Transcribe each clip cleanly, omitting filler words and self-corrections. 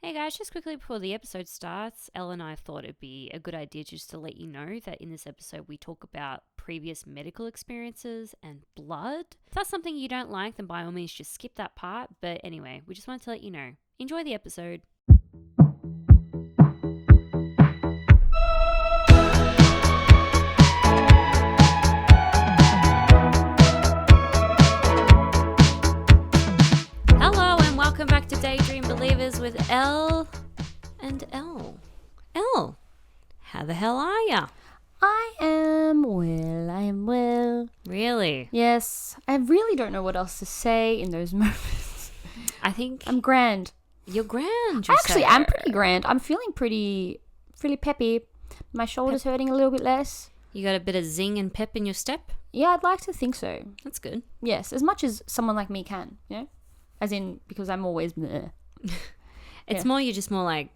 Hey guys, just quickly before the episode starts, Elle and I thought it'd be a good idea just to let you know that in this episode we talk about previous medical experiences and blood. If that's something you don't like, then by all means just skip that part. But anyway, we just wanted to let you know. Enjoy the episode. Hello and welcome back to Daydream Believers with Elle and Elle. Elle, how the hell are ya? I am well. Really? Yes, I really don't know what else to say in those moments. I think I'm grand. you're grand. You Actually, say. I'm pretty grand. I'm feeling pretty peppy. My shoulder's hurting a little bit less. You got a bit of zing and pep in your step? Yeah, I'd like to think so. That's good. Yes, as much as someone like me can, you know? As in, because I'm always bleh. It's more, you're just more like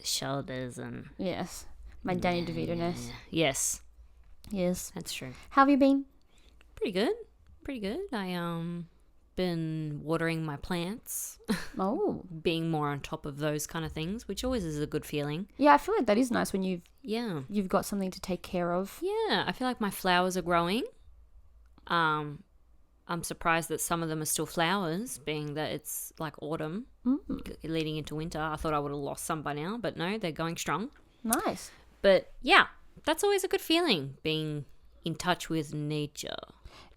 shoulders and... Yes, my Danny DeVito-ness. Yes, Yes. that's true. How have you been? Pretty good. I been watering my plants, Oh. being more on top of those kind of things, which always is a good feeling. Yeah, I feel like that is nice when Yeah. you've got something to take care of. Yeah, I feel like my flowers are growing. I'm surprised that some of them are still flowers, being that it's like autumn leading into winter. I thought I would have lost some by now, but no, they're going strong. Nice. But yeah, that's always a good feeling, being in touch with nature.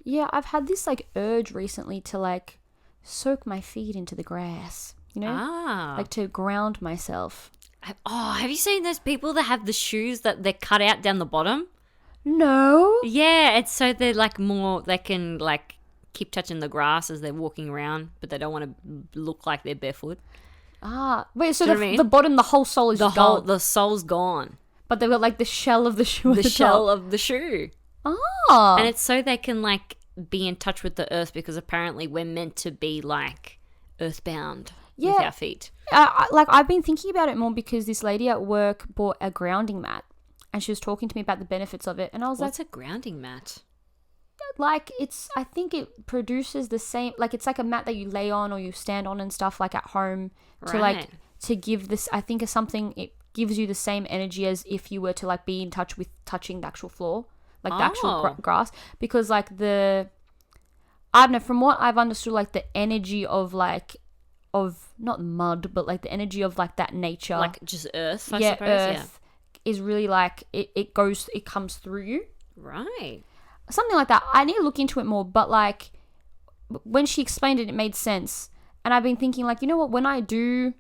Yeah, I've had this like urge recently to like soak my feet into the grass, you know? Like to ground myself. Have you seen those people that have the shoes that they're cut out down the bottom? No. Yeah, it's so they're like more, they can like keep touching the grass as they're walking around, but they don't want to look like they're barefoot. Wait, so Do you know what I mean? the bottom, the whole sole is gone. The sole's gone. But they've got like the shell of the shoe at The the shell top. of the shoe. Oh. And it's so they can like be in touch with the earth, because apparently we're meant to be like earthbound with our feet. Like I've been thinking about it more because this lady at work bought a grounding mat and she was talking to me about the benefits of it. And I was What's a grounding mat? like I think it produces the same, like it's like a mat that you lay on or you stand on and stuff like at home to like, Right. to give this, I think it's something, it gives you the same energy as if you were to like be in touch with touching the actual floor, like the actual grass, because like I don't know, from what I've understood, like the energy of like, of not mud, but like the energy of like that nature. Like just earth, I yeah, suppose. earth is really like, it comes through you. Right. Something like that. I need to look into it more, but like when she explained it, it made sense. And I've been thinking like, you know what, when I do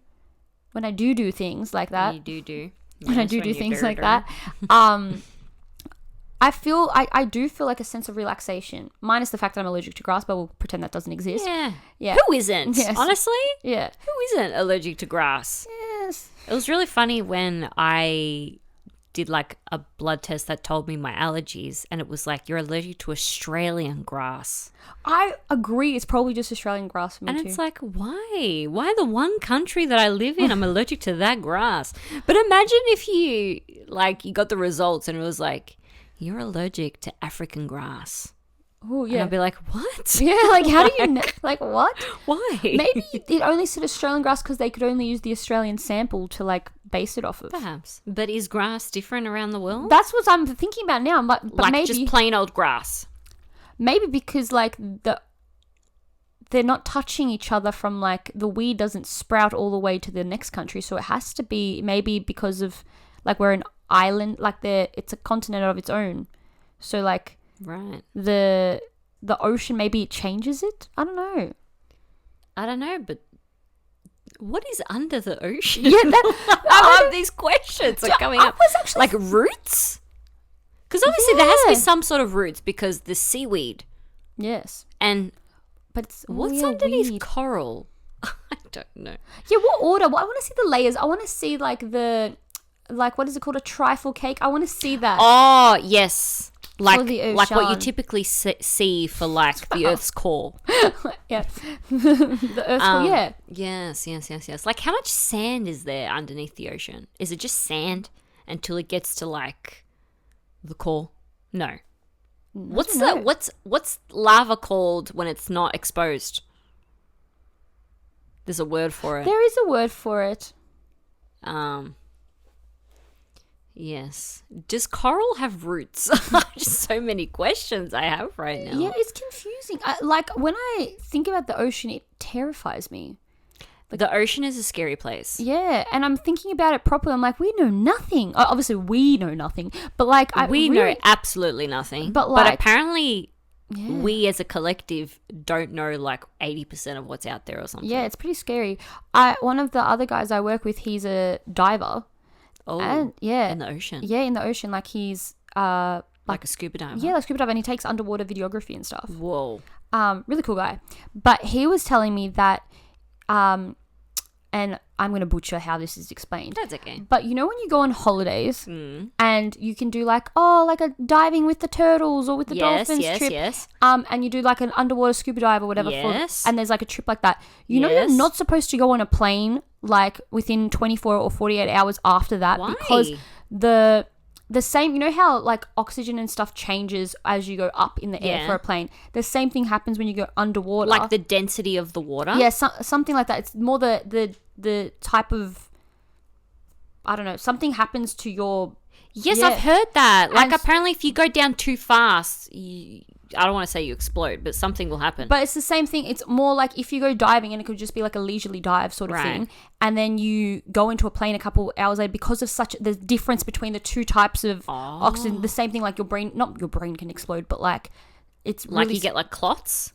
things like that, You do. when I Yes, do when you things like that, I do feel like a sense of relaxation, minus the fact that I'm allergic to grass, but we'll pretend that doesn't exist. Yeah. Who isn't? Yes. Honestly? Yeah. Who isn't allergic to grass? Yes. It was really funny when I did like a blood test that told me my allergies, and it was like, you're allergic to Australian grass. I agree. It's probably just Australian grass for me And too. it's like, why? Why the one country that I live in, I'm allergic to that grass? But imagine if you got the results and it was like, you're allergic to African grass. Oh And yeah. I'd be like, what? Yeah, like how do you like what? Why? Maybe it only said Australian grass because they could only use the Australian sample to like base it off of. Perhaps. But is grass different around the world? That's what I'm thinking about now. But like maybe just plain old grass. maybe because like they're not touching each other from like the weed doesn't sprout all the way to the next country, so it has to be maybe because of like we're an island, like it's a continent of its own. So like Right. the ocean, maybe it changes it. I don't know, but what is under the ocean? Yeah, I love these questions are coming up. was actually Like roots? Because obviously there has to be Yeah. some sort of roots, because the seaweed. yes, And but it's what's weird underneath weed. coral? I don't know. Yeah, what order? I want to see the layers. I want to see like what is it called? A trifle cake. I want to see that. Oh, yes. Like the what you ocean. typically see for like the Earth's core. Yeah, the Earth's core. Yeah, Yes. Like how much sand is there underneath the ocean? Is it just sand until it gets to like the core? No. What's what's lava called when it's not exposed? There's a word for it. There is a word for it. Yes. Does coral have roots? Just so many questions I have right now. Yeah, it's confusing. When I think about the ocean, it terrifies me. The ocean is a scary place. Yeah, and I'm thinking about it properly. I'm like, we know nothing. Obviously, we know nothing, but like, we know absolutely nothing. But apparently, we as a collective don't know like 80% of what's out there or something. Yeah, it's pretty scary. One of the other guys I work with, he's a diver. Oh, and in the ocean. Yeah, in the ocean. Like he's like a scuba diver. Yeah, like scuba diver, and he takes underwater videography and stuff. Whoa. Really cool guy. But he was telling me that and I'm going to butcher how this is explained. That's okay. But you know when you go on holidays and you can do like a diving with the turtles or with the dolphins trip. Yes. And you do like an underwater scuba dive or whatever. Yes. And there's like a trip like that. You know you're not supposed to go on a plane like within 24 or 48 hours after that. Why? Because the same, you know how like oxygen and stuff changes as you go up in the air for a plane. The same thing happens when you go underwater. Like the density of the water? Yeah, something like that. It's more the type of, I don't know, something happens to your... Yes, I've heard that. Like apparently if you go down too fast, I don't want to say you explode, but something will happen. But it's the same thing. It's more like if you go diving and it could just be like a leisurely dive sort of thing. And then you go into a plane a couple hours later because of the difference between the two types of oxygen. The same thing, like not your brain can explode, but like it's like really... you get like clots?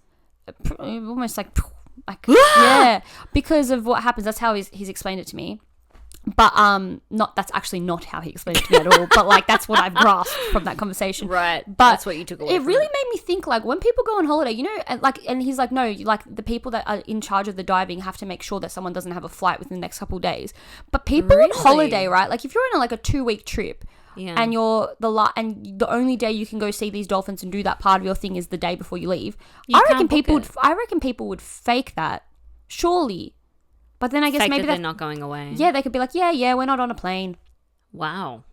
Almost like yeah, because of what happens. That's how he's explained it to me. But that's actually not how he explained it to me at all. But like that's what I've grasped from that conversation. Right. But that's what you took away. It really made me think, like, when people go on holiday, you know, and he's like, no, like the people that are in charge of the diving have to make sure that someone doesn't have a flight within the next couple of days. But people on holiday, right? Like if you're on a 2-week trip. Yeah. And the only day you can go see these dolphins and do that part of your thing is the day before you leave. I reckon people would fake that, surely. But then I guess maybe they're not going away. Yeah, they could be like, yeah, we're not on a plane. Wow.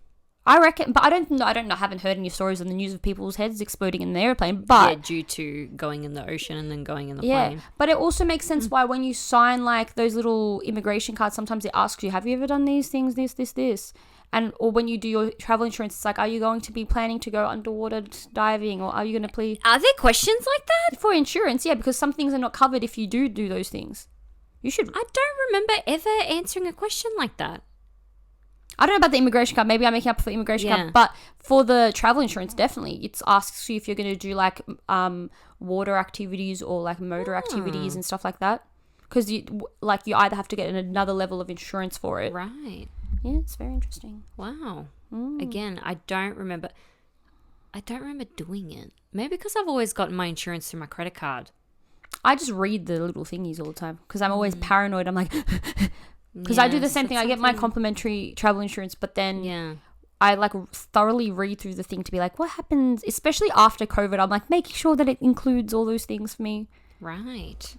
I reckon, but I haven't heard any stories on the news of people's heads exploding in the airplane. But due to going in the ocean and then going in the plane. Yeah, but it also makes sense why when you sign like those little immigration cards, sometimes it asks you, have you ever done these things, this? Or when you do your travel insurance, it's like, are you going to be planning to go underwater diving, or are you going to please? Are there questions like that? For insurance, yeah, because some things are not covered if you do those things. You should. I don't remember ever answering a question like that. I don't know about the immigration card. Maybe I'm making up for the immigration card. But for the travel insurance, definitely. It asks you if you're going to do like water activities or like motor activities and stuff like that. Because you either have to get another level of insurance for it. Right. Yeah, it's very interesting. Wow. Again, I don't remember doing it. Maybe because I've always gotten my insurance through my credit card. I just read the little thingies all the time because I'm always paranoid. I'm like, because I do the same thing. I get my complimentary travel insurance, but then I like thoroughly read through the thing to be like, what happens, especially after COVID. I'm like making sure that it includes all those things for me. Right.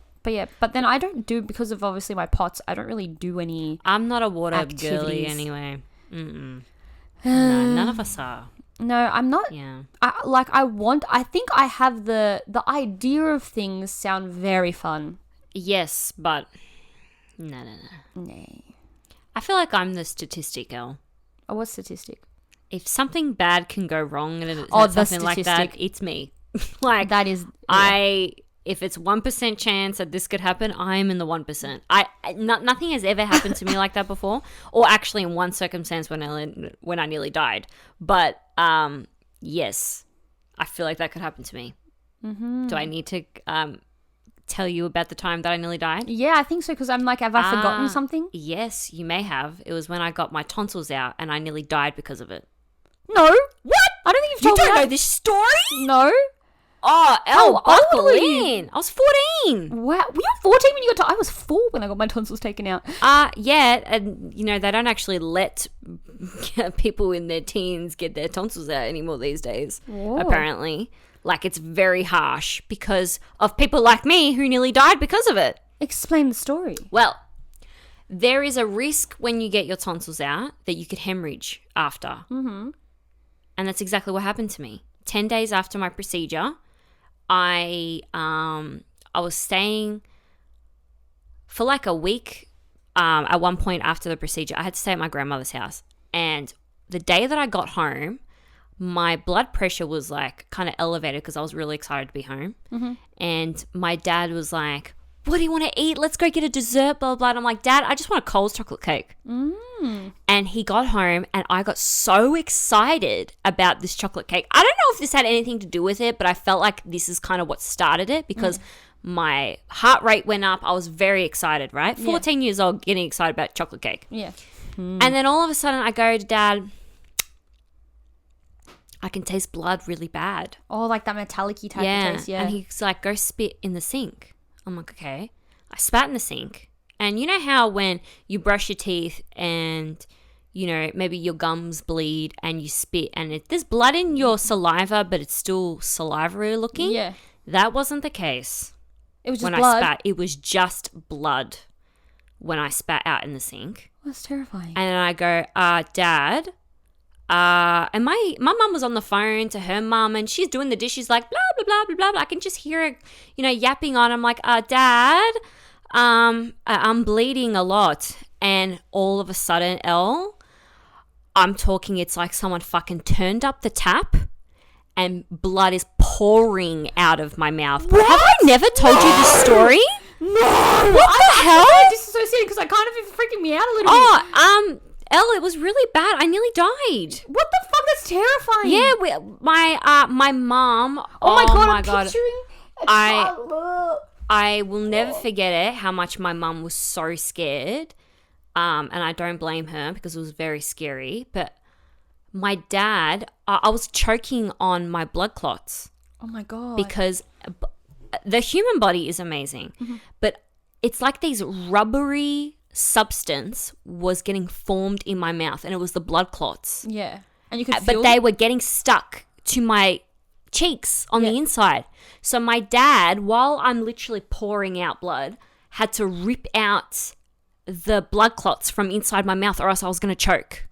But then I don't do, because of obviously my POTS, I don't really do any I'm not a water girly anyway. No, none of us are. No, I'm not. Yeah. I think I have the idea of things sound very fun. Yes, but no. I feel like I'm the statistic, Elle. Oh, what statistic? If something bad can go wrong and it's something like that, it's me. Like that is if it's 1% chance that this could happen, I'm in the 1%. Nothing has ever happened to me like that before, or actually in one circumstance when I nearly died. But yes, I feel like that could happen to me. Mm-hmm. Do I need to tell you about the time that I nearly died? Yeah, I think so, because I'm like, have I forgotten something? Yes, you may have. It was when I got my tonsils out and I nearly died because of it. No. What? I don't think you've told me that. You don't know this story? No. Oh, Elle, buckle in. I was 14. Wow. Were you 14 when you got I was 4 when I got my tonsils taken out. Yeah, and they don't actually let people in their teens get their tonsils out anymore these days. Whoa. Apparently. Like, it's very harsh because of people like me who nearly died because of it. Explain the story. Well, there is a risk when you get your tonsils out that you could hemorrhage after. Mm-hmm. And that's exactly what happened to me. 10 days after my procedure, I was staying for like a week, at one point after the procedure, I had to stay at my grandmother's house. And the day that I got home, my blood pressure was like kind of elevated because I was really excited to be home. Mm-hmm. And my dad was like, what do you want to eat? Let's go get a dessert, blah, blah, blah. And I'm like, Dad, I just want a Coles chocolate cake. And he got home and I got so excited about this chocolate cake. I don't know if this had anything to do with it, but I felt like this is kind of what started it because my heart rate went up. I was very excited, right? 14 years old, getting excited about chocolate cake. Yeah. And then all of a sudden I go to Dad, I can taste blood really bad. Oh, like that metallic-y type of taste, yeah. And he's like, go spit in the sink. I'm like, okay. I spat in the sink. And you know how when you brush your teeth and, you know, maybe your gums bleed and you spit and there's blood in your saliva, but it's still salivary looking? Yeah. That wasn't the case. It was just when blood? I spat. It was just blood when I spat out in the sink. That's terrifying. And then I go, Dad... and my mum was on the phone to her mum and she's doing the dishes like blah, blah, blah, blah, blah, blah. I can just hear her, you know, yapping on. I'm like, Dad, I'm bleeding a lot. And all of a sudden, Elle, I'm talking, it's like someone fucking turned up the tap and blood is pouring out of my mouth. What? Have I never told you this story? No. What the hell? I'm disassociated because I kind of is freaking me out a little bit. Elle, it was really bad. I nearly died. What the fuck? That's terrifying. Yeah, my mom. Oh my god, my I'm god. picturing I will never forget it. How much my mum was so scared, and I don't blame her because it was very scary. But my dad, I was choking on my blood clots. Oh my god. Because the human body is amazing, but it's like these rubbery substance was getting formed in my mouth and it was the blood clots. Yeah. And you could feel but they were getting stuck to my cheeks on the inside. So my dad, while I'm literally pouring out blood, had to rip out the blood clots from inside my mouth or else I was going to choke.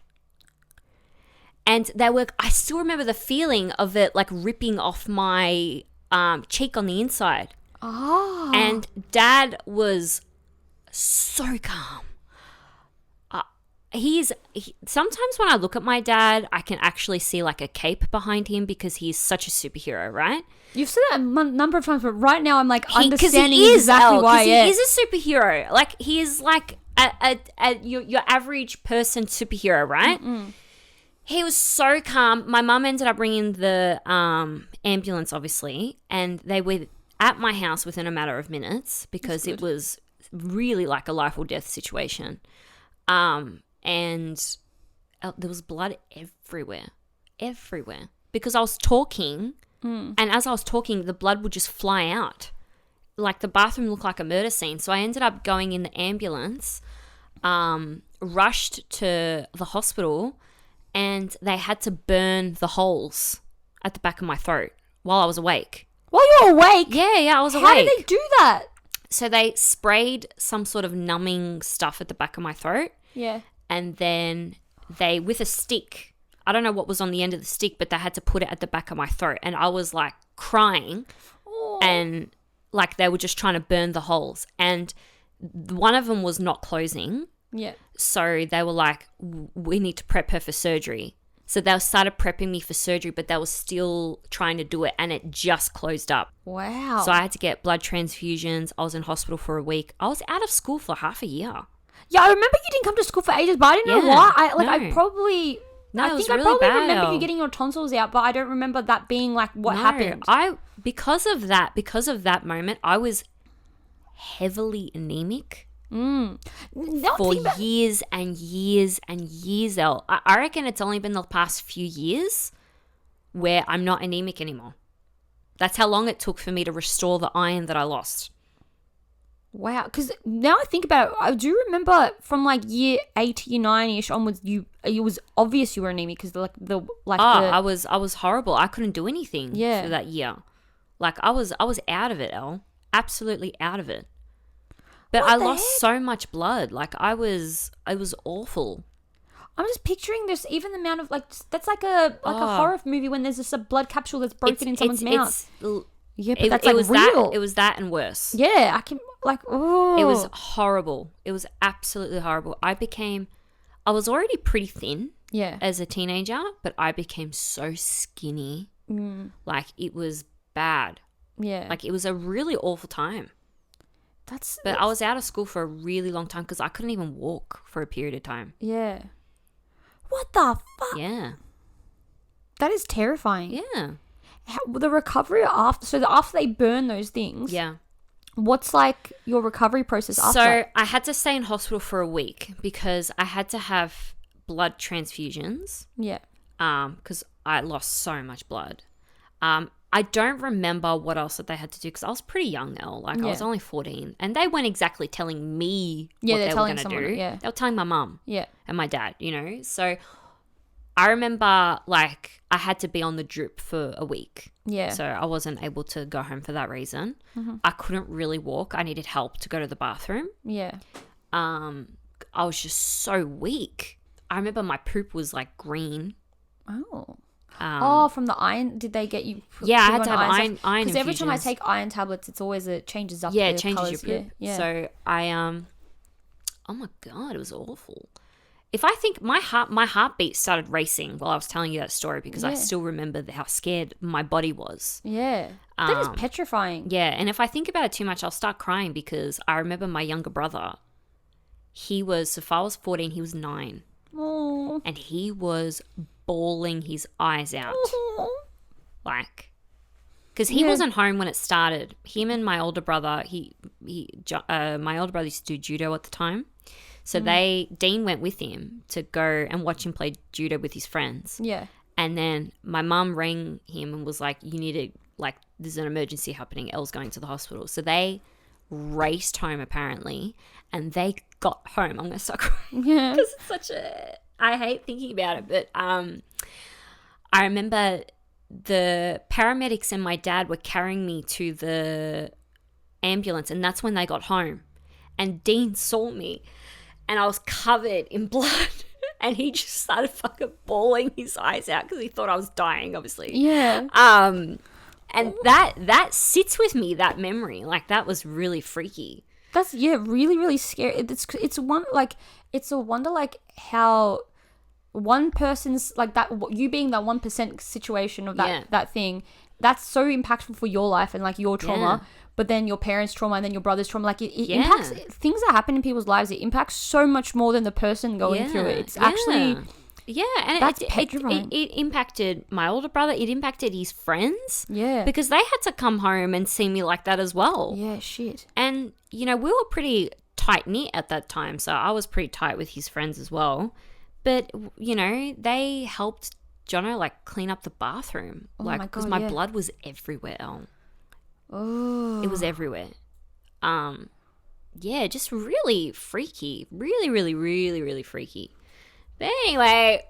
And I still remember the feeling of it like ripping off my cheek on the inside. Oh. And Dad was so calm. Sometimes when I look at my dad, I can actually see like a cape behind him because he's such a superhero, right? You've said that a number of times, but right now I'm like understanding he is, exactly why. He is a superhero. Like he is like your average person superhero, right? He was so calm. My mum ended up bringing the ambulance, obviously, and they were at my house within a matter of minutes because it was really like a life or death situation. And there was blood everywhere, because I was talking and as I was talking, the blood would just fly out. Like the bathroom looked like a murder scene. So I ended up going in the ambulance, rushed to the hospital, and they had to burn the holes at the back of my throat while I was awake. While you were awake? Yeah, I was awake. How did they do that? So they sprayed some sort of numbing stuff at the back of my throat. Yeah. And then they, with a stick, I don't know what was on the end of the stick, but they had to put it at the back of my throat. And I was like crying and like they were just trying to burn the holes. And one of them was not closing. Yeah. So they were like, we need to prep her for surgery. So they started prepping me for surgery, but they were still trying to do it and it just closed up. Wow. So I had to get blood transfusions. I was in hospital for a week. I was out of school for half a year. Yeah, I remember you didn't come to school for ages, but I didn't know why. I probably remember you getting your tonsils out, but I don't remember that being like what happened. Because of that moment, I was heavily anemic for years and years and years. I reckon it's only been the past few years where I'm not anemic anymore. That's how long it took for me to restore the iron that I lost. Wow, because now I think about it, I do remember from like year 8, year 9-ish onwards, it was obvious you were anemic because I was horrible. I couldn't do anything for that year. Like I was out of it, Elle. Absolutely out of it. But I lost so much blood. Like it was awful. I'm just picturing this, even the amount of like, that's like a horror movie when there's just a blood capsule that's broken in someone's mouth. Yeah, but that's like real. It was that and worse. Yeah, I can like. Oh, It was horrible. It was absolutely horrible. I was already pretty thin. Yeah. As a teenager, but I became so skinny. Like, it was bad. Yeah. Like, it was a really awful time. But I was out of school for a really long time because I couldn't even walk for a period of time. Yeah. What the fuck? Yeah. That is terrifying. Yeah. The recovery after they burn those things. Yeah. What's like your recovery process after? So I had to stay in hospital for a week because I had to have blood transfusions. Yeah. Because I lost so much blood. I don't remember what else that they had to do because I was pretty young, Elle. Like, I was only 14. And they weren't exactly telling me what they were going to do. Yeah. They were telling my mum and my dad, So I remember, like, I had to be on the drip for a week. Yeah. So I wasn't able to go home for that reason. I couldn't really walk. I needed help to go to the bathroom. Yeah. I was just so weak. I remember my poop was, like, green. Oh. From the iron, did they get you? Yeah, I had to have iron because every time I infusions. take iron tablets, it's always it changes up. Yeah, the it changes colours. your poop. Yeah. So I oh my God, it was awful. If I think my heartbeat started racing while I was telling you that story because I still remember how scared my body was. Yeah, that is petrifying. Yeah, and if I think about it too much, I'll start crying because I remember my younger brother. So if I was 14, he was 9. Oh. And he was bawling his eyes out. Like, because he wasn't home when it started. Him and my older brother, my older brother used to do judo at the time. So Dean went with him to go and watch him play judo with his friends. Yeah. And then my mum rang him and was like, you need to, like, there's an emergency happening. Elle's going to the hospital. So they raced home apparently and they got home. I'm going to start crying. Yeah. Because it's such a... I hate thinking about it, but I remember the paramedics and my dad were carrying me to the ambulance, and that's when they got home. And Dean saw me, and I was covered in blood, and he just started fucking bawling his eyes out because he thought I was dying, obviously. Yeah. And that sits with me, that memory. Like, that was really freaky. That's really, really scary. It's a wonder like how one person's like that, you being that 1% situation of that thing, that's so impactful for your life and like your trauma, but then your parents' trauma and then your brother's trauma, like it impacts things that happen in people's lives. It impacts so much more than the person going through it. It's actually... Yeah, and that's petrifying. It impacted my older brother. It impacted his friends. Yeah. Because they had to come home and see me like that as well. Yeah, shit. And, we were pretty tight-knit at that time, so I was pretty tight with his friends as well. But, they helped Jono, like, clean up the bathroom. Oh like, my God, because my blood was everywhere. Oh. It was everywhere. Yeah, just really freaky. Really, really, really, really freaky. But anyway,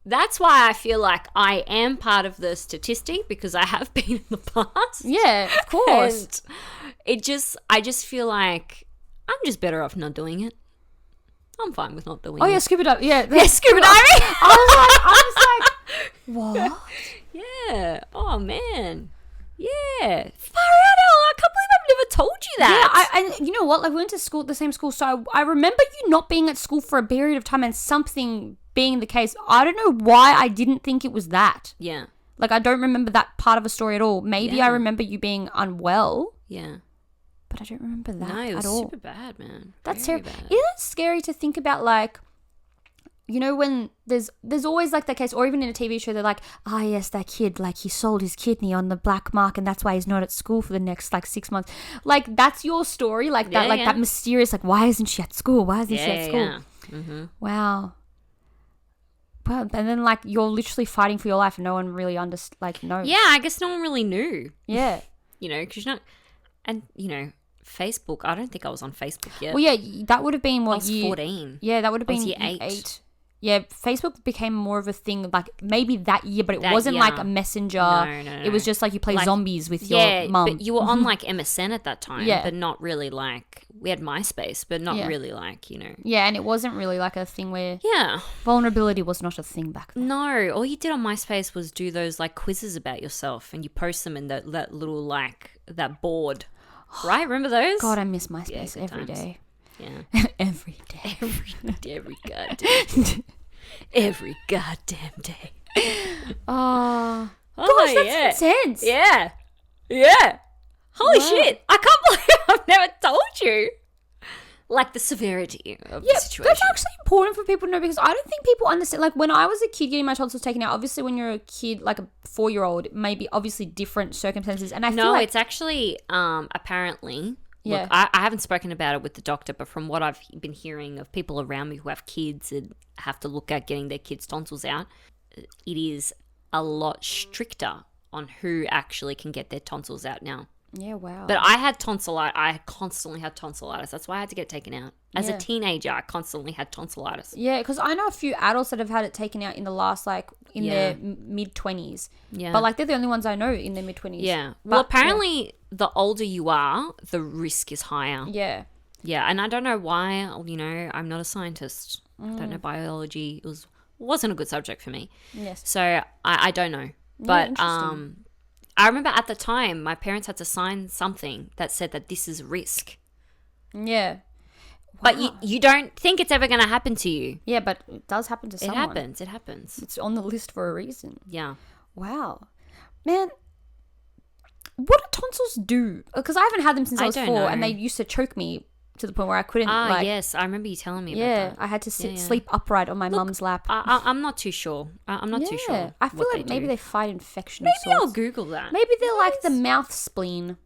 that's why I feel like I am part of the statistic because I have been in the past. Yeah, of course. And I just feel like I'm just better off not doing it. I'm fine with not doing it. Oh yeah, scuba diving. Yeah, scuba diving. I was like, what? Yeah. Oh man. Yeah. Far out, Elle. I can't believe I've never told you that. Yeah, and you know what? Like, we went to school, the same school, so I remember you not being at school for a period of time and something being the case. I don't know why I didn't think it was that. Yeah. Like, I don't remember that part of a story at all. Maybe I remember you being unwell. Yeah. But I don't remember that No, it was at all. super bad, man. That's very terrible. bad. Isn't it scary to think about, like, when there's always like that case, or even in a TV show, they're like, yes, that kid, like, he sold his kidney on the black market and that's why he's not at school for the next like 6 months. Like, that's your story, like that, that mysterious, like, why isn't she at school? Why isn't she at school? Yeah. Mm-hmm. Wow. Well, and then like you're literally fighting for your life and no one really knows. Yeah, I guess no one really knew. Yeah. Because you're not, and Facebook. I don't think I was on Facebook yet. Well, yeah, that would have been what I was 14. Yeah, that would have been year 8. Yeah, Facebook became more of a thing like maybe that year, but it wasn't like a messenger. No. It was just like you play zombies with your Yeah, mum. but you were on like MSN at that time. Yeah. But not really like, we had MySpace, but not really like, Yeah, and it wasn't really like a thing where Yeah. vulnerability was not a thing back then. No, all you did on MySpace was do those like quizzes about yourself and you post them in that little like that board. Right? Remember those? God, I miss MySpace Yeah, every times. day. Yeah. Every day. Every goddamn every goddamn day. Oh, Oh, gosh, that's intense. Yeah. Yeah. Holy Wow. shit. I can't believe I've never told you. Like the severity of the situation. That's actually important for people to know because I don't think people understand. Like when I was a kid getting my tonsils taken out, obviously when you're a kid, like a 4-year-old, it may be obviously different circumstances. And I feel like it's actually apparently. Yeah. Look, I haven't spoken about it with the doctor, but from what I've been hearing of people around me who have kids and have to look at getting their kids' tonsils out, it is a lot stricter on who actually can get their tonsils out now. yeah, wow. But I had tonsillitis. I constantly had tonsillitis. That's why I had to get it taken out. As a teenager, I constantly had tonsillitis. Yeah, because I know a few adults that have had it taken out in the last, like, in their mid-20s. Yeah. But, like, they're the only ones I know in their mid-20s. Yeah. But, Well, apparently, the older you are, the risk is higher. Yeah. Yeah, and I don't know why, I'm not a scientist. I don't know biology. It wasn't a good subject for me. Yes. So, I don't know. But interesting. I remember at the time, my parents had to sign something that said that this is risk. Yeah. But you don't think it's ever going to happen to you. Yeah, but it does happen to someone. It happens. It's on the list for a reason. Yeah. Wow. Man, what do tonsils do? Because I haven't had them since I was 4 know. and they used to choke me to the point where I couldn't, Yes. I remember you telling me about yeah, that. I had to sleep upright on my mum's lap. I'm not too sure. I'm not too sure. I feel what like they maybe do. they fight infection Maybe of I'll sorts. Google that. Maybe they're like the mouth spleen.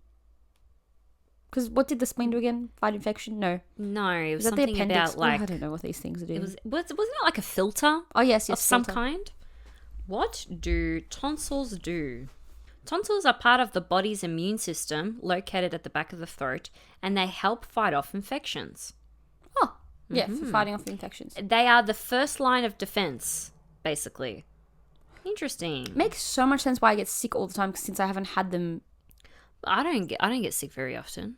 Because what did the spleen do again? Fight infection? No. No, it was Is that the something appendix? about like I don't know what these things do. wasn't it like a filter Oh, yes. of some filter. kind? What do tonsils do? Tonsils are part of the body's immune system located at the back of the throat, and they help fight off infections. Oh, yeah, for fighting off infections. They are the first line of defense, basically. Interesting. Makes so much sense why I get sick all the time since I haven't had them. I don't get sick very often.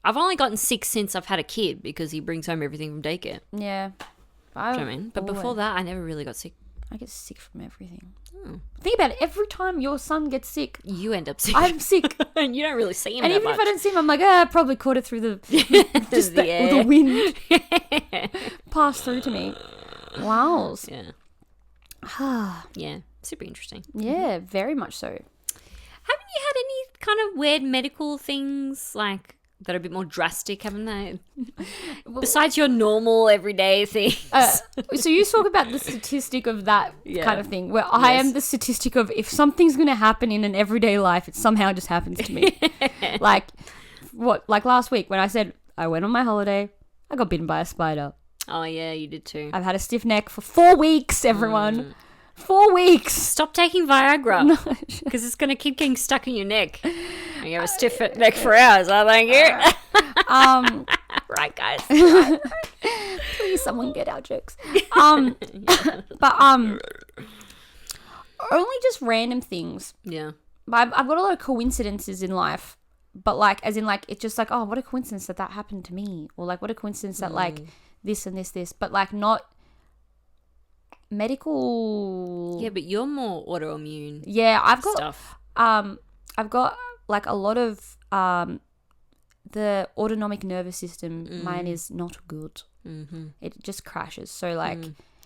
I've only gotten sick since I've had a kid because he brings home everything from daycare. Yeah. Do you know what I mean? But before that, I never really got sick. I get sick from everything. Oh. Think about it. Every time your son gets sick, You end up sick. I'm sick. and you don't really see him And that even much. if I don't see him, I'm like, I probably caught it through the just The the air. wind passed through to me. Wow. Yeah. Yeah. Super interesting. Yeah, very much so. Haven't you had any kind of weird medical things like that are a bit more drastic, haven't they? Besides your normal everyday things. So you talk about the statistic of that Yeah. kind of thing, where I am the statistic of if something's going to happen in an everyday life, it somehow just happens to me. Like last week when I said I went on my holiday, I got bitten by a spider. Oh, yeah, you did too. I've had a stiff neck for 4 weeks, everyone. 4 weeks. Stop taking Viagra because it's going to keep getting stuck in your neck. And you have a stiff neck for hours, I thank you. Right, guys. Please, someone get our jokes. But only just random things. Yeah. But I've got a lot of coincidences in life. But like, as in like, it's just like, oh, what a coincidence that happened to me, or like, what a coincidence that like this and this. But like, not medical. Yeah, but you're more autoimmune Yeah, I've got stuff. I've got like a lot of the autonomic nervous system. Mine is not good. Mm-hmm. It just crashes. So like,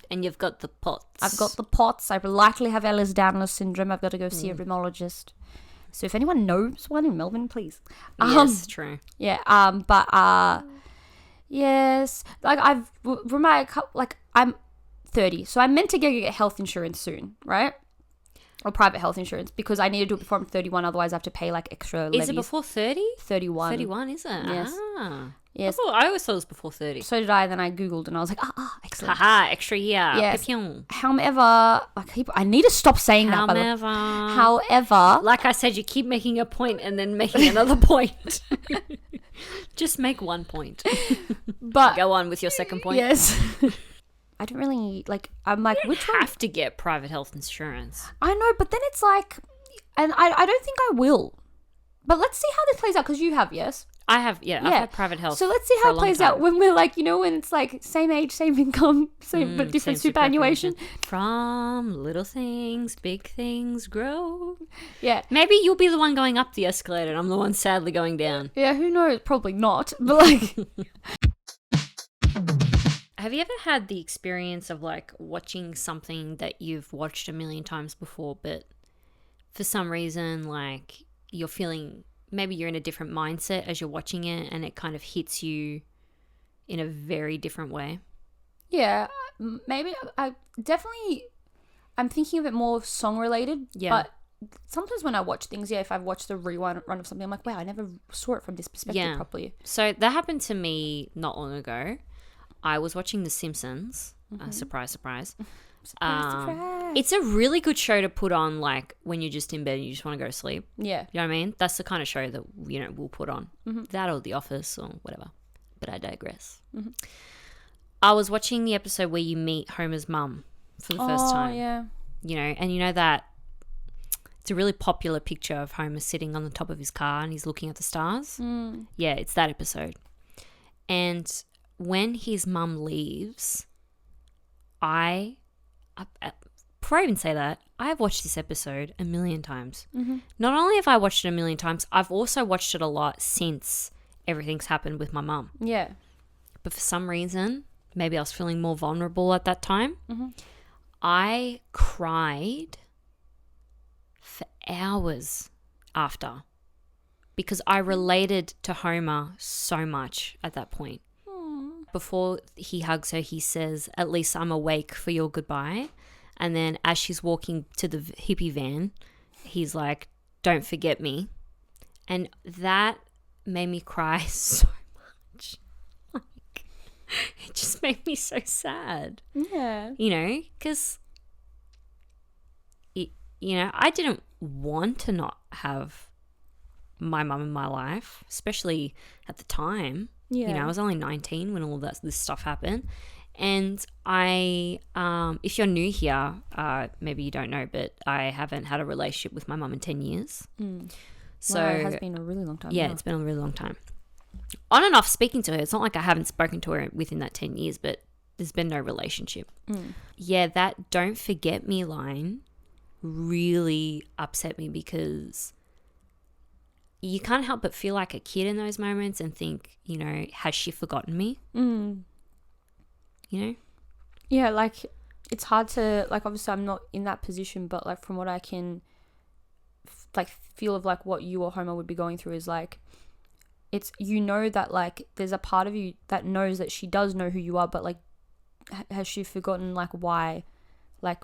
And you've got the POTS. I've got the POTS. I likely have Ehlers-Danlos syndrome. I've got to go see a rheumatologist. So if anyone knows one in Melbourne, please. Yes, true. Yeah. Yes. Like I'm 30, so I'm meant to get health insurance soon, right? Or private health insurance, because I need to do it before I'm 31. Otherwise, I have to pay like extra levies. Is it before 30? 31? 31, is it? Yes. Ah. Yes. I always thought it was before 30. So did I. Then I googled and I was like, excellent. Haha, extra year. Yes. Pew-pew. However, I need to stop saying that. By the way. However, like I said, you keep making a point and then making another point. Just make one point. but Go on with your second point. yes. I don't really like. I'm like, which one? Have to get private health insurance. I know, but then it's like, and I don't think I will. But let's see how this plays out, because you have, yes? I have, I've had private health. So let's see how it plays out when we're like, when it's like same age, same income, but different superannuation. From little things, big things grow. Yeah. Maybe you'll be the one going up the escalator and I'm the one sadly going down. Yeah, who knows? Probably not. But like... Have you ever had the experience of like watching something that you've watched a million times before, but for some reason, like you're feeling... Maybe you're in a different mindset as you're watching it and it kind of hits you in a very different way. Yeah, maybe I'm thinking of it more song related. Yeah. But sometimes when I watch things, if I've watched a run of something, I'm like, wow, I never saw it from this perspective properly. So that happened to me not long ago. I was watching The Simpsons. Surprise, surprise. Surprise. It's a really good show to put on like when you're just in bed and you just want to go to sleep. Yeah. You know what I mean? That's the kind of show that, we'll put on. That or The Office or whatever. But I digress. I was watching the episode where you meet Homer's mum for the first time. Oh, yeah. And that it's a really popular picture of Homer sitting on the top of his car and he's looking at the stars. Yeah, it's that episode. And when his mum leaves, before I even say that, I have watched this episode a million times. Not only have I watched it a million times, I've also watched it a lot since everything's happened with my mum. Yeah. But for some reason, maybe I was feeling more vulnerable at that time. I cried for hours after because I related to Homer so much at that point. Before he hugs her, he says, "At least I'm awake for your goodbye." And then as she's walking to the hippie van, he's like, "Don't forget me." And that made me cry so much. Like, it just made me so sad. Yeah. Because, I didn't want to not have my mum in my life, especially at the time. Yeah. I was only 19 when all of this stuff happened. And I, if you're new here, maybe you don't know, but I haven't had a relationship with my mum in 10 years. So it has been a really long time. Yeah, it's been a really long time. On and off speaking to her. It's not like I haven't spoken to her within that 10 years, but there's been no relationship. Yeah, that "don't forget me" line really upset me because you can't help but feel like a kid in those moments and think, has she forgotten me? Yeah, like it's hard to, like, obviously I'm not in that position, but like from what I can feel of like what you or Homer would be going through is like, it's, that like there's a part of you that knows that she does know who you are, but like has she forgotten like why, like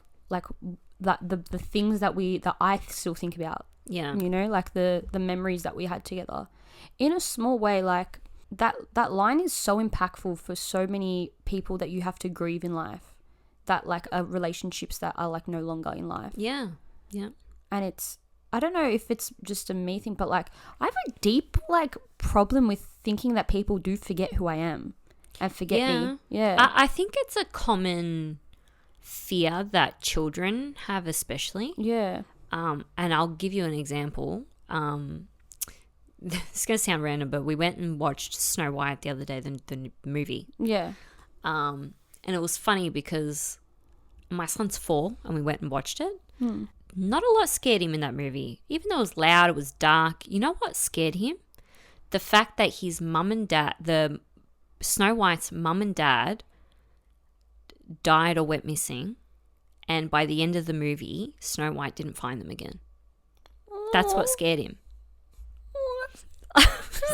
that the things that I still think about. Yeah. Like the memories that we had together. In a small way, like that line is so impactful for so many people that you have to grieve in life. That like are relationships that are like no longer in life. Yeah. Yeah. And it's, I don't know if it's just a me thing, but like I have a deep like problem with thinking that people do forget who I am and forget me. Yeah. I think it's a common fear that children have, especially. Yeah. And I'll give you an example. It's going to sound random, but we went and watched Snow White the other day, the movie. Yeah. And it was funny because my son's 4 and we went and watched it. Not a lot scared him in that movie. Even though it was loud, it was dark. You know what scared him? The fact that his mum and dad, the Snow White's mum and dad died or went missing. And by the end of the movie, Snow White didn't find them again. That's what scared him.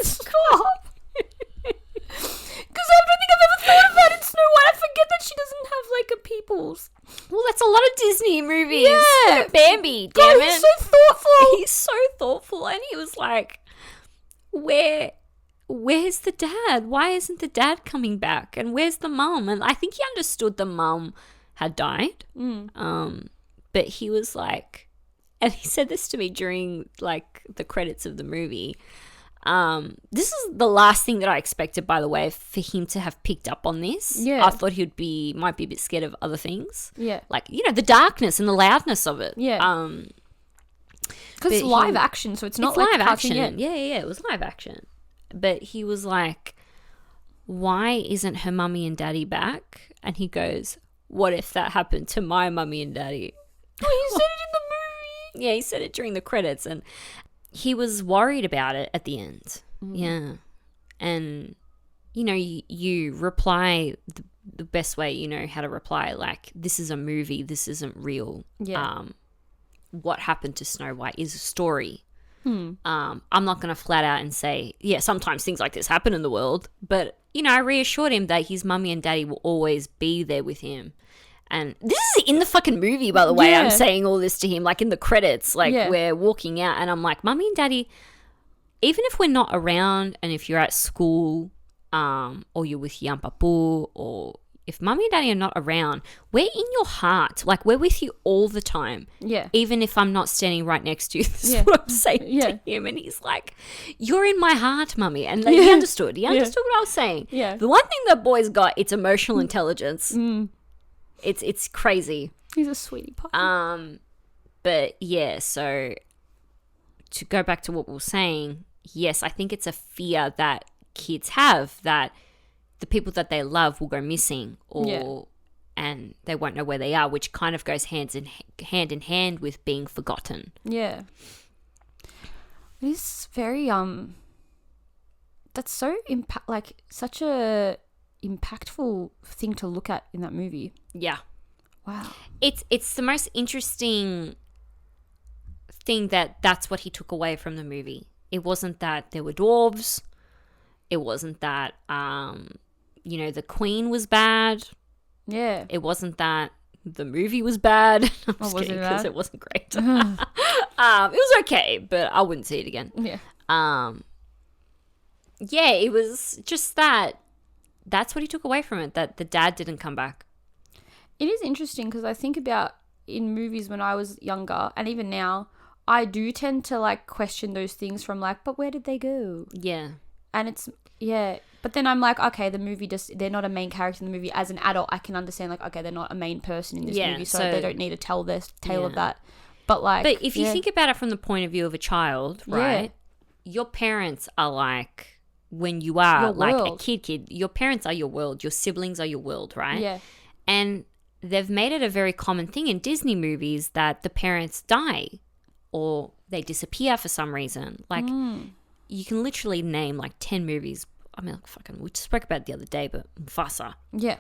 Stop. Because I don't think I've ever thought about it, Snow White. I forget that she doesn't have like a people's. Well, that's a lot of Disney movies. Yeah. Look at Bambi, damn it. He's so thoughtful. He's so thoughtful. And he was like, where's the dad? Why isn't the dad coming back? And where's the mum? And I think he understood the mum had died. But he was like, and he said this to me during like the credits of the movie. This is the last thing that I expected, by the way, for him to have picked up on this. Yeah. I thought might be a bit scared of other things. Yeah. Like, the darkness and the loudness of it. Yeah. Because it's live action, so it's not like live action. action. Yeah. It was live action. but he was like, why isn't her mummy and daddy back? And he goes, what if that happened to my mummy and daddy? Oh, he said it in the movie. Yeah, he said it during the credits, and he was worried about it at the end. Yeah. And, you know, you reply the best way you know how to reply, like, this is a movie, this isn't real. Yeah. What happened to Snow White is a story. I'm not going to flat out and say, yeah, sometimes things like this happen in the world. But, you know, I reassured him that his mummy and daddy will always be there with him. And this is in the fucking movie, by the way. Yeah. I'm saying all this to him, like in the credits, like we're walking out and I'm like, mummy and daddy, even if we're not around and if you're at school or you're with Yampapu, or if mummy and daddy are not around, we're in your heart. Like, we're with you all the time. Yeah. Even if I'm not standing right next to you. This Yeah. is what I'm saying to him. And he's like, you're in my heart, mummy. And like, he understood. He understood what I was saying. Yeah. The one thing that boy's got, it's emotional intelligence. It's crazy. He's a sweetie pie. But yeah, so to go back to what we were saying, yes, I think it's a fear that kids have, that the people that they love will go missing, or and they won't know where they are, which kind of goes hand in hand with being forgotten. Yeah. It is very that's so such a impactful thing to look at in that movie. Yeah. Wow. It's the most interesting thing that's what he took away from the movie. It wasn't that there were dwarves. It wasn't that you know, the queen was bad. Yeah. It wasn't that the movie was bad. I'm just was kidding, it because bad? it wasn't great. It was okay, but I wouldn't see it again. Yeah. Yeah, it was just that. That's what he took away from it, that the dad didn't come back. It is interesting because I think about in movies when I was younger and even now, I do tend to like question those things from like, but where did they go? Yeah. And it's, yeah. But then I'm like, okay, the movie they're not a main character in the movie. As an adult, I can understand like, okay, they're not a main person in this movie, so they don't need to tell their tale of that. But like, but if you think about it from the point of view of a child, right? Your parents are like, when you are your like world. a kid, your parents are your world, your siblings are your world, right? Yeah. And they've made it a very common thing in Disney movies that the parents die or they disappear for some reason. Like, you can literally name like 10 movies. I mean, like, fucking, we just spoke about it the other day, but Mufasa. Yeah.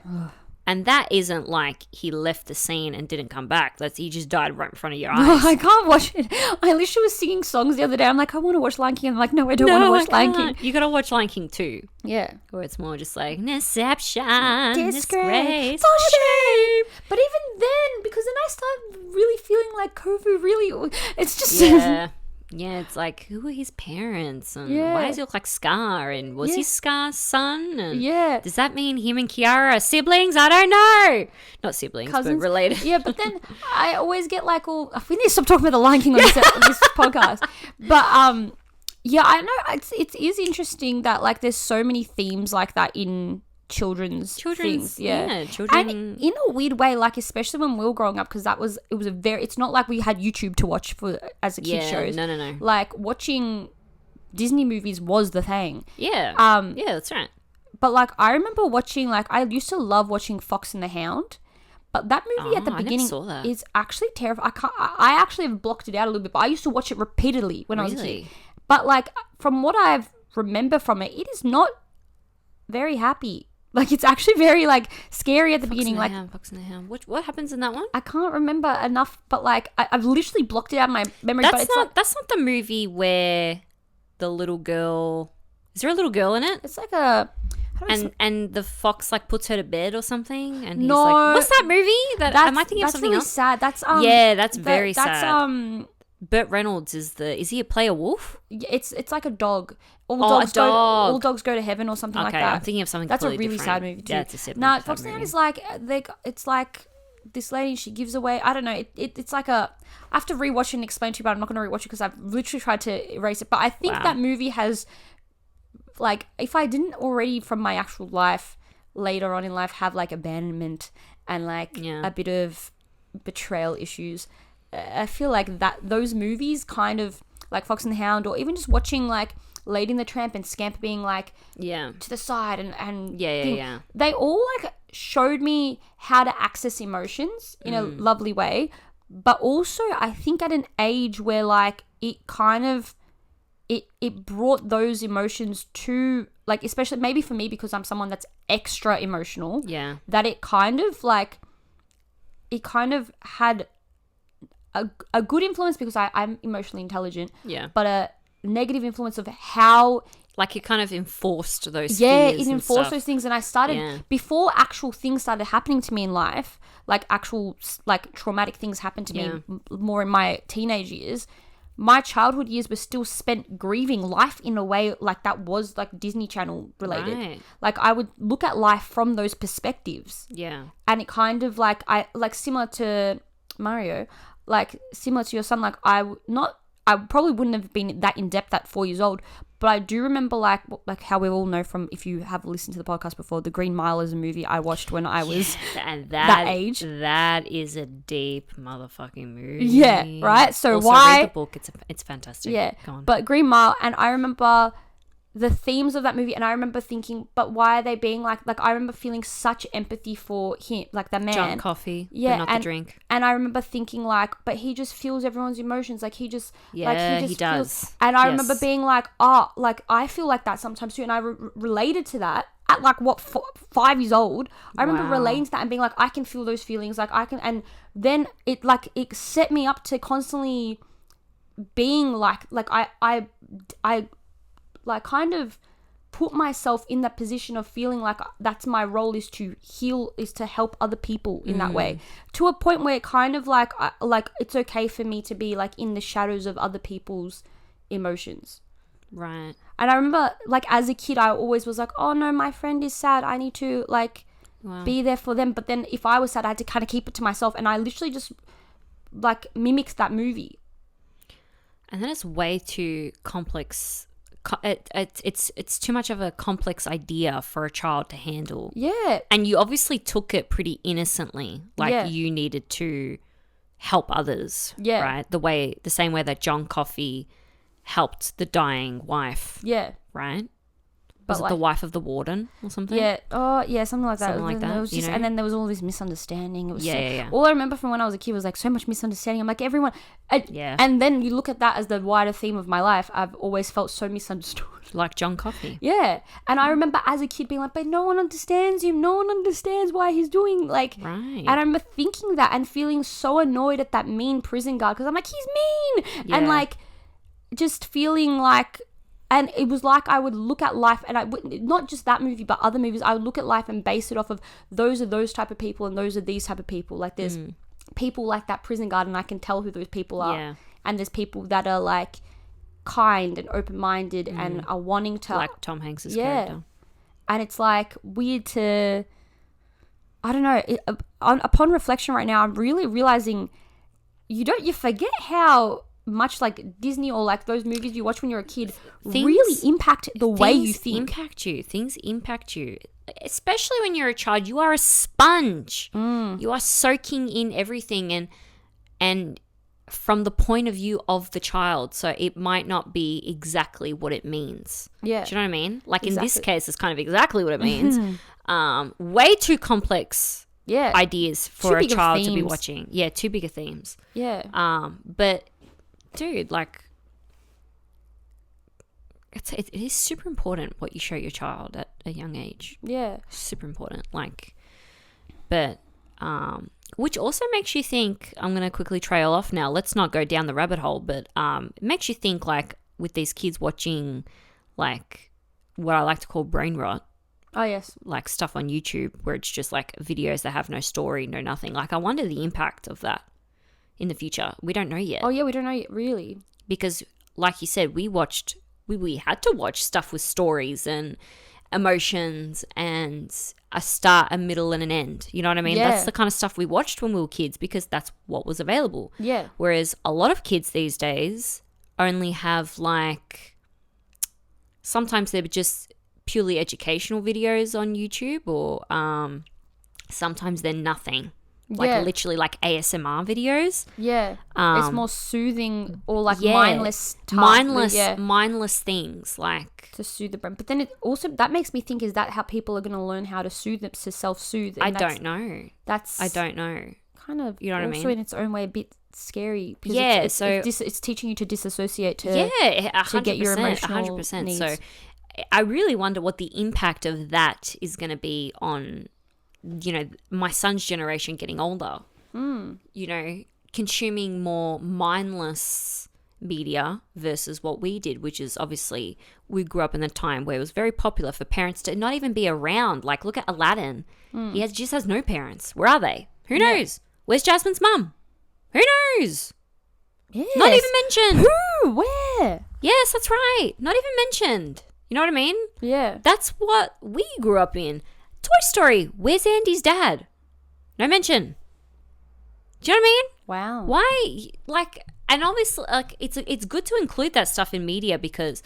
And that isn't like he left the scene and didn't come back. That's he just died right in front of your eyes. I can't watch it. I literally was singing songs the other day. I'm like, I want to watch Lion King. I'm like, no, I don't want to watch Lion King. You got to watch Lion King 2. Yeah. Where it's more just like, deception, disgrace, for shame. But even then, because then I start really feeling like Kovu really, it's just... Yeah. Yeah, it's like, who are his parents? And Yeah. why does he look like Scar? And was he Scar's son? And Yeah. does that mean him and Kiara are siblings? I don't know. Not siblings, Cousins. but related. Yeah, but then I always get like all... We need to stop talking about the Lion King on this podcast. But yeah, I know it is interesting that like there's so many themes like that in children's things. Yeah, children. And in a weird way, like especially when we were growing up, because it's not like we had YouTube to watch for as a kid shows. No. Like watching Disney movies was the thing. Yeah. Yeah, that's right. But like I remember watching, like I used to love watching Fox and the Hound. But that movie at the I never beginning saw that. is actually terrifying. I actually have blocked it out a little bit, but I used to watch it repeatedly when I was a Really? kid. But like from what I remember from it, it is not very happy. Like it's actually very like scary at the beginning. Like Fox and the Hound. What happens in that one? I can't remember enough, but like I've literally blocked it out of my memory. That's not the movie where the little girl. Is there a little girl in it? It's like a. And the fox like puts her to bed or something, and he's No. like, "What's that movie? Am I thinking of that's something really else?" sad. That's Yeah, that's very that's, sad. Burt Reynolds is he a player wolf? It's like a dog. All dogs go to heaven or something like Okay, that. I'm thinking of something That's a completely really different. sad movie too. Yeah, it's a sad No, sad Fox and the Hound movie. is like it's like this lady, she gives away, I don't know, it's like a, I have to rewatch it and explain to you, but I'm not going to rewatch it because I've literally tried to erase it. But I think that movie has, like, if I didn't already from my actual life later on in life have like abandonment and like a bit of betrayal issues, I feel like that those movies kind of like Fox and the Hound, or even just watching like Lady and the Tramp and Scamper being like Yeah. to the side and Yeah. they all like showed me how to access emotions in a lovely way, but also I think at an age where like it kind of it brought those emotions to like, especially maybe for me because I'm someone that's extra emotional, Yeah. that it kind of had a good influence because I'm emotionally intelligent, Yeah. but a negative influence of how Like it kind of enforced those yeah, fears it and enforced stuff. those things. And I started, before actual things started happening to me in life, like actual like traumatic things happened to me more in my teenage years, my childhood years were still spent grieving life in a way like that was like Disney Channel related. Right. Like I would look at life from those perspectives. Yeah. And it kind of like, I like similar to Mario, like similar to your son, like I probably wouldn't have been that in depth at 4 years old, but I do remember like how we all know from, if you have listened to the podcast before, The Green Mile is a movie I watched when I was and that age. That is a deep motherfucking movie. Yeah, right? So also, why... read the book. It's fantastic. Yeah, Go on. but Green Mile, and I remember the themes of that movie, and I remember thinking, but why are they being like I remember feeling such empathy for him, like the man. John Coffey, yeah, but not the drink. And I remember thinking like, but he just feels everyone's emotions, like he just, he does. And I remember being like, oh, like I feel like that sometimes too, and I related to that at like what 5 years old. I remember relating to that and being like, I can feel those feelings, like I can, and then it set me up to constantly being like I like kind of put myself in that position of feeling like that's my role, is to heal, is to help other people in that way, to a point where kind of like it's okay for me to be like in the shadows of other people's emotions. Right. And I remember like as a kid I always was like, oh no, my friend is sad, I need to like be there for them. But then if I was sad I had to kind of keep it to myself, and I literally just like mimicked that movie. And then it's way too complex. It's too much of a complex idea for a child to handle. Yeah. And you obviously took it pretty innocently. Like you needed to help others. Yeah. Right? The same way that John Coffey helped the dying wife. Yeah. Right? But Was it like, the wife of the warden or something? Yeah. Oh, yeah, something like that. Something like that, There was you just, know? and then there was all this misunderstanding. It was Yeah. All I remember from when I was a kid was like so much misunderstanding. I'm like, everyone. Yeah. And then you look at that as the wider theme of my life. I've always felt so misunderstood. Like John Coffey. Yeah. And I remember as a kid being like, but no one understands him. No one understands why he's doing like. Right. And I remember thinking that and feeling so annoyed at that mean prison guard because I'm like, he's mean. Yeah. And like just feeling like. And it was like I would look at life, and I would, not just that movie, but other movies, I would look at life and base it off of those are those type of people and those are these type of people. Like there's people like that prison guard, and I can tell who those people are. Yeah. And there's people that are like kind and open-minded and are wanting to... Like Tom Hanks's character. And it's like weird to... I don't know. Upon reflection right now, I'm really realizing you forget how... much like Disney or like those movies you watch when you're a kid really impact the way you think. Things impact you. Especially when you're a child, you are a sponge. You are soaking in everything and from the point of view of the child. So it might not be exactly what it means. Yeah. Do you know what I mean? Like in this case, it's kind of exactly what it means. Way too complex ideas for a child to be watching. Yeah, too big of themes. Yeah. But dude, like, it is super important what you show your child at a young age. Yeah. Super important. Like, but, which also makes you think, I'm going to quickly trail off now. Let's not go down the rabbit hole, but it makes you think, like, with these kids watching, like, what I like to call brain rot. Oh, yes. Like stuff on YouTube where it's just like videos that have no story, no nothing. Like, I wonder the impact of that in the future. We don't know yet. Oh yeah, we don't know yet, really. Because like you said, we had to watch stuff with stories and emotions and a start, a middle and an end. You know what I mean? Yeah. That's the kind of stuff we watched when we were kids because that's what was available. Yeah. Whereas a lot of kids these days only have like, sometimes they're just purely educational videos on YouTube or sometimes they're nothing. Yeah. literally like ASMR videos. Yeah. It's more soothing or like Yeah. mindless mindless things like to soothe the brain. But then it also, that makes me think, is that how people are going to learn how to soothe them, to self-soothe? I don't know. I don't know. Kind of, you know what I mean? Also in its own way a bit scary. Because yeah, it's teaching you to disassociate to, 100%, to get your emotional 100%. needs. So I really wonder what the impact of that is going to be on, you know, my son's generation getting older. You know, consuming more mindless media versus what we did, which is obviously we grew up in a time where it was very popular for parents to not even be around. Like, look at Aladdin. He just has no parents. Where are they? Who knows? Where's Jasmine's mum? Who knows? Yes. Not even mentioned. Who? Where? Yes, that's right. Not even mentioned. You know what I mean? Yeah. That's what we grew up in. Toy Story. Where's Andy's dad? No mention. Do you know what I mean? Wow. Why? Like, and obviously, like, it's good to include that stuff in media because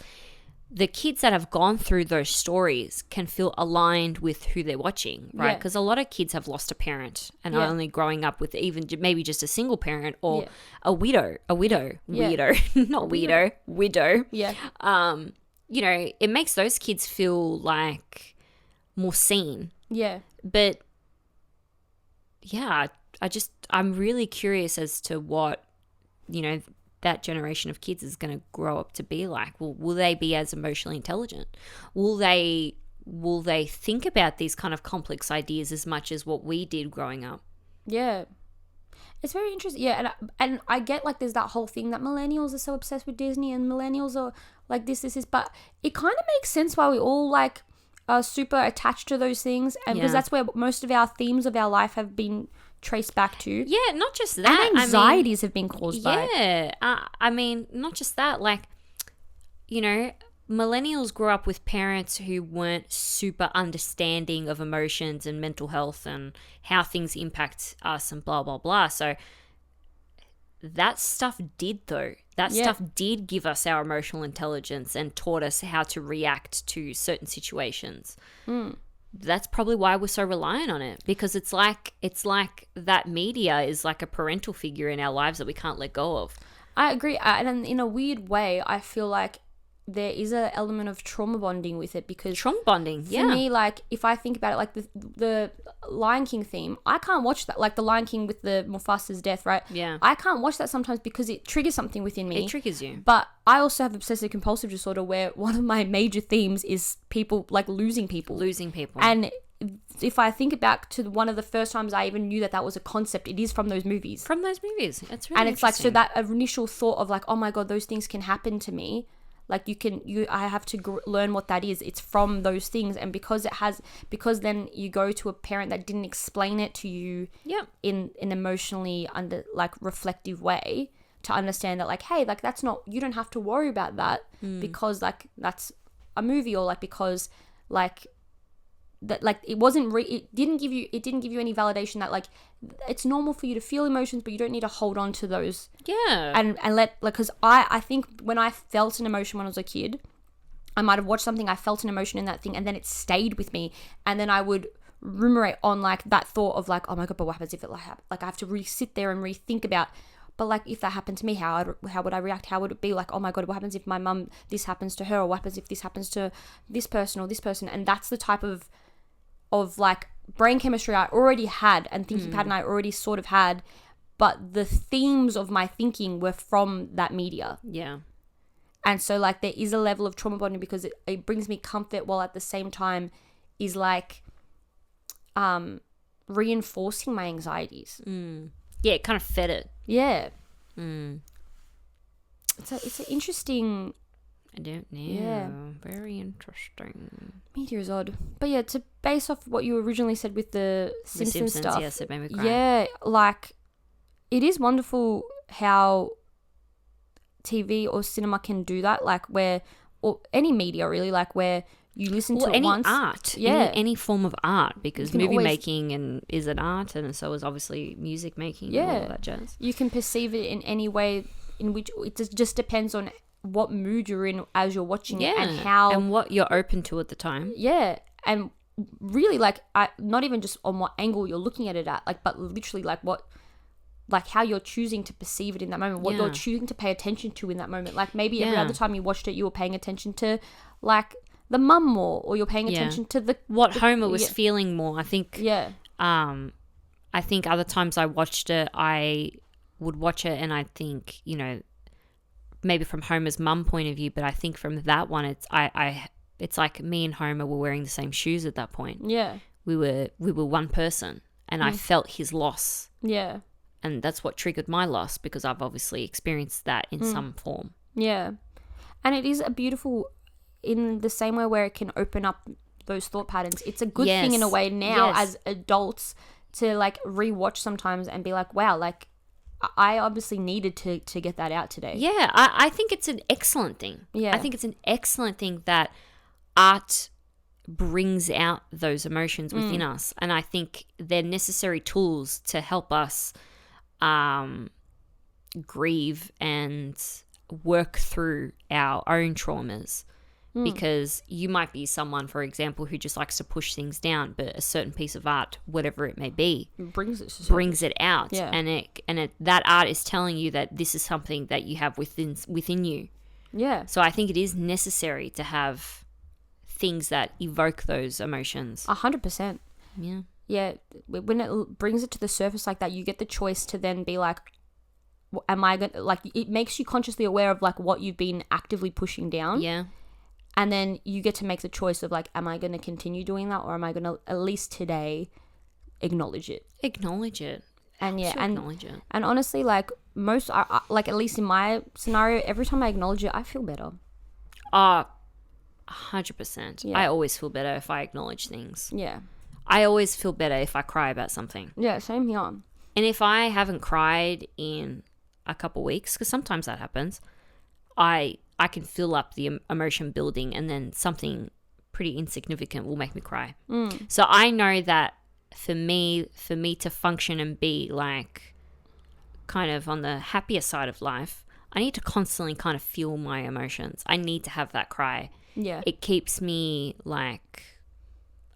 the kids that have gone through those stories can feel aligned with who they're watching, right? Because a lot of kids have lost a parent and are only growing up with even maybe just a single parent or a widow, not weirdo, widow. Yeah. You know, it makes those kids feel like more seen. Yeah. But yeah, I'm really curious as to what, you know, that generation of kids is going to grow up to be like. Will they be as emotionally intelligent? Will they think about these kind of complex ideas as much as what we did growing up? Yeah. It's very interesting. Yeah, and I get like there's that whole thing that millennials are so obsessed with Disney and millennials are like this, but it kind of makes sense why we all like are super attached to those things, and because that's where most of our themes of our life have been traced back to. Yeah, not just that. And anxieties have been caused by it. Yeah, I mean, not just that. Like, you know, millennials grew up with parents who weren't super understanding of emotions and mental health and how things impact us and blah, blah, blah. So that stuff did, though. That stuff did give us our emotional intelligence and taught us how to react to certain situations. That's probably why we're so reliant on it, because it's like that media is like a parental figure in our lives that we can't let go of. I agree. And in a weird way, I feel like there is an element of trauma bonding with it, because trauma bonding, for me, like if I think about it, like the Lion King theme, I can't watch that, like the Lion King with the Mufasa's death, right? Yeah. I can't watch that sometimes because it triggers something within me. It triggers you. But I also have obsessive compulsive disorder where one of my major themes is people, like losing people. And if I think back to one of the first times I even knew that was a concept, it is from those movies. It's really and it's like, so that initial thought of like, oh my God, those things can happen to me. Like I have to learn what that is. It's from those things. And because then you go to a parent that didn't explain it to you in an emotionally reflective way to understand that like, hey, like that's not, you don't have to worry about that because like that's a movie, or like because like that, like it didn't give you any validation that like it's normal for you to feel emotions, but you don't need to hold on to those. And let, like, because I think when I felt an emotion when I was a kid, I might have watched something, I felt an emotion in that thing, and then it stayed with me, and then I would ruminate on like that thought of like, oh my God, but what happens if it like I have to sit there and rethink about, but like if that happened to me, how would I react? How would it be? Like, oh my God, what happens if my mum, this happens to her, or what happens if this happens to this person or this person? And that's the type of like brain chemistry I already had and thinking pattern I already sort of had, but the themes of my thinking were from that media. Yeah. And so like there is a level of trauma bonding because it brings me comfort, while at the same time is like reinforcing my anxieties. Yeah, it kind of fed it. Yeah. It's an interesting... I don't know. Yeah. Very interesting. Media is odd. But yeah, to base off what you originally said with the Simpsons stuff. Yes, it made me cry. Yeah, like it is wonderful how TV or cinema can do that, like or any media really, like where you listen to it once. Art. Yeah. Any form of art, because movie always... making is an art, and so is obviously music making and all that jazz. You can perceive it in any way in which it just depends on what mood you're in as you're watching it, and how, and what you're open to at the time. Yeah, and really like not even just on what angle you're looking at it at, like, but literally like what, like how you're choosing to perceive it in that moment, what you're choosing to pay attention to in that moment. Like maybe every other time you watched it, you were paying attention to like the mum more, or you're paying attention to what Homer was feeling more. I think. Yeah. I think other times I watched it, I would watch it and I'd think, you know, maybe from Homer's mum point of view, but I think from that one, it's like me and Homer were wearing the same shoes at that point. Yeah. We were one person, and I felt his loss. Yeah. And that's what triggered my loss, because I've obviously experienced that in some form. Yeah. And it is a beautiful, in the same way where it can open up those thought patterns. It's a good thing in a way now as adults to like rewatch sometimes and be like, wow, like I obviously needed to get that out today. Yeah. I think it's an excellent thing. Yeah. I think it's an excellent thing that art brings out those emotions within us. And I think they're necessary tools to help us grieve and work through our own traumas, because you might be someone, for example, who just likes to push things down, but a certain piece of art, whatever it may be, brings it out. And that art is telling you that this is something that you have within you. Yeah. So I think it is necessary to have things that evoke those emotions. 100%. Yeah. Yeah, when it brings it to the surface like that, you get the choice to then be like, am I going to, like, it makes you consciously aware of like what you've been actively pushing down. Yeah. And then you get to make the choice of like, am I going to continue doing that, or am I going to at least today acknowledge it? Acknowledge it. And yeah, acknowledge it. And honestly, like like at least in my scenario, every time I acknowledge it, I feel better. 100%. Yeah. I always feel better if I acknowledge things. Yeah. I always feel better if I cry about something. Yeah, same here. And if I haven't cried in a couple weeks, because sometimes that happens, I can feel up the emotion building, and then something pretty insignificant will make me cry. So I know that for me to function and be like kind of on the happier side of life, I need to constantly kind of feel my emotions. I need to have that cry. Yeah. It keeps me like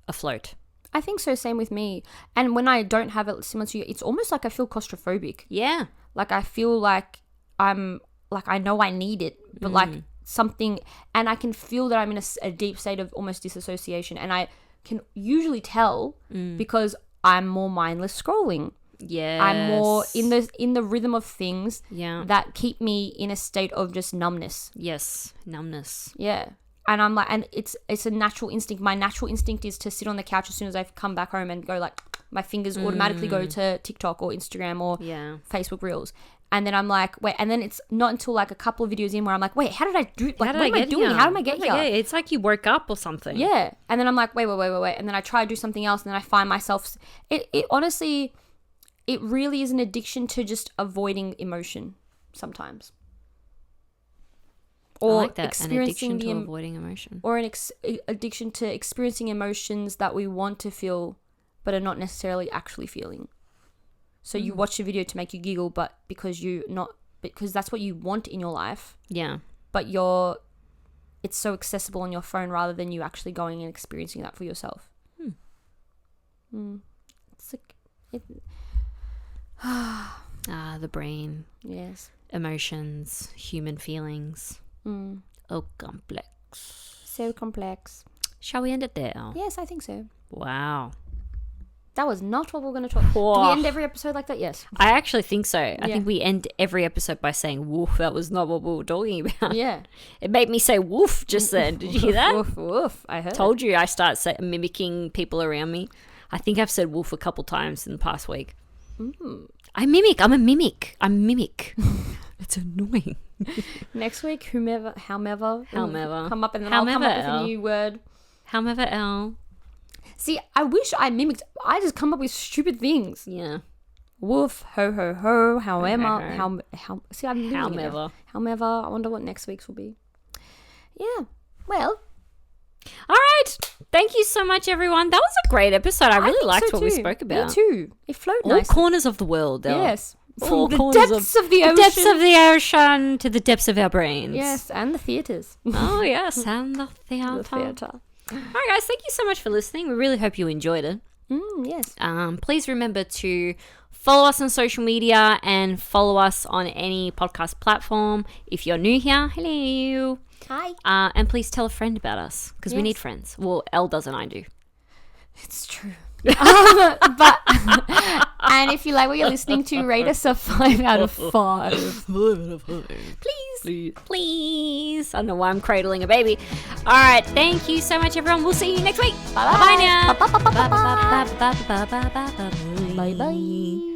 afloat. I think so, same with me. And when I don't have it similar to you, it's almost like I feel claustrophobic. Yeah. Like I feel like I'm, like I know I need it, but like something, and I can feel that I'm in a deep state of almost disassociation, and I can usually tell because I'm more mindless scrolling. Yeah. I'm more in the rhythm of things that keep me in a state of just numbness. Yes, numbness. Yeah. And I'm like, and it's a natural instinct. My natural instinct is to sit on the couch as soon as I've come back home and go like, my fingers automatically go to TikTok or Instagram or Facebook Reels. And then I'm like, wait, and then it's not until like a couple of videos in where I'm like, wait, how did I do, like, what am I doing? How did I get here? Yeah, it's like you woke up or something. Yeah. And then I'm like, wait. And then I try to do something else, and then I find myself, it honestly, it really is an addiction to just avoiding emotion sometimes. Or I like that, an addiction to avoiding emotion. Or an addiction to experiencing emotions that we want to feel but are not necessarily actually feeling. So you watch a video to make you giggle, but because that's what you want in your life. Yeah. But it's so accessible on your phone rather than you actually going and experiencing that for yourself. It's like the brain. Yes. Emotions, human feelings. Oh, complex. So complex. Shall we end it there, Elle? Yes, I think so. Wow. That was not what we're going to talk. Do we end every episode like that? Yes. I actually think so. I think we end every episode by saying, woof, that was not what we were talking about. Yeah. It made me say woof just then. Did you hear that? Woof, woof. I heard. Told you I start mimicking people around me. I think I've said woof a couple times in the past week. I mimic. I'm a mimic. It's annoying. Next week, however, come up, and then I'll come up with a new word. However, Elle. See, I wish I mimicked. I just come up with stupid things. Yeah. Woof, ho, ho, ho, however, see, I'm however. However, I wonder what next week's will be. Yeah. Well. All right. Thank you so much, everyone. That was a great episode. I really liked what we spoke about. Me too. It flowed All nicely. corners of the world, Elle. Yes. All From the depths of the ocean. The depths of the ocean to the depths of our brains. Yes, and the theatres. Oh, yes, and the theatre. The theatre. All right, guys, thank you so much for listening. We really hope you enjoyed it. Yes. Please remember to follow us on social media and follow us on any podcast platform. If you're new here, hello. Hi. And please tell a friend about us because we need friends. Well, Elle does and I do. It's true. And if you like what you're listening to, rate us a 5 out of 5. 5 out of 5. Please. I don't know why I'm cradling a baby. All right. Thank you so much, everyone. We'll see you next week. Bye-bye now. Bye-bye.